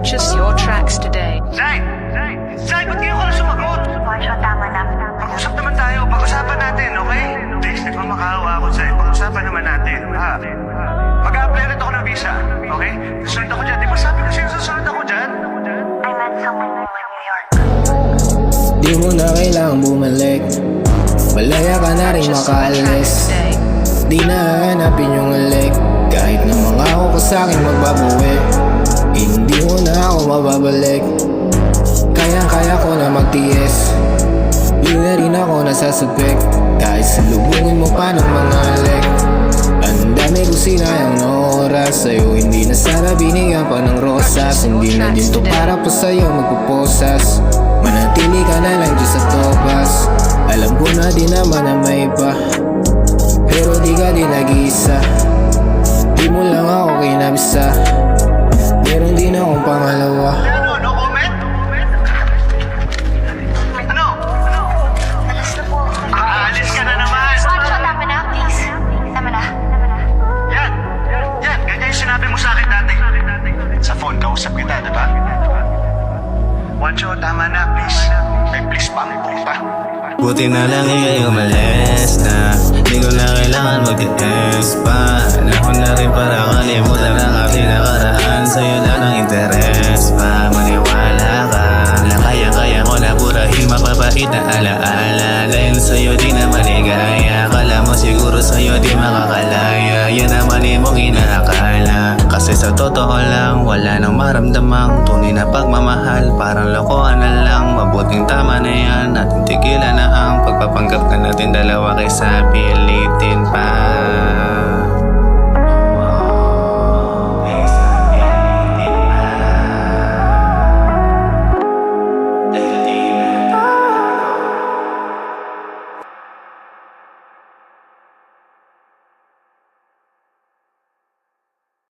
Purchase your tracks today. Zay! Zay, ba't ngayon ko na sumagot? Marshall, tama na. Pag-usap naman tayo, pag-usapan natin, okay? Please, nagmamakawa ako, Zay. Pag-usapan naman natin, ha? Mag-a-apply rin ako ng visa, okay? Susunod ako dyan. Di ba sabi ko sa'yo, susunod ako dyan? I met someone new in New York. Di mo na kailangang bumalik, malaya ka na rin Purchase your tracks makaalis. today. Di na hahanapin yung halik, kahit na mangako ko sa'kin magbabawi. Hindi mo na ako mababalik, kaya ko na magtiis. Di na rin ako nasasabik, kahit salubungin mo pa ng mga halik. Ang dami ko sinayang na oras sa'yo, hindi na sana binigyan pa ng rosas. Hindi na din to para pa sa'yo magpuposas. Manatili ka na lang dyan sa topas. Alam ko na din naman na may iba, pero di ka din nag-iisa. Di mo lang ako kinabisa, meron din akong pangalawa. Ano? No comment? Ano? Alas na po. Aalis ka na naman! Marshall, tama na, please. Tama na. Yan! Ganyan yung sinabi mo sa akin dati. Sa phone, kausap kita, diba? Wancho, tama na, please. Ay, please pa, puta. Buti na lang ika'y umalis na, di ko na kailangan mag-text pa. Nahon na rin para kalimutan ang aking nakaraan. Sa'yo lang ang interes pa, maniwala ka na kaya ko na burahin mapapait na alaala. Dahil sa'yo di na maligaya, akala mo siguro sa'yo di makakalaya. Yan naman imong inaakala, kasi sa totoo lang wala nang maramdamang tunay na pagmamahal. Parang lokohan na lang, mabuting tama na yan. At tigilan na ang pagpapanggap na natin dalawa kaysa pilitin pa.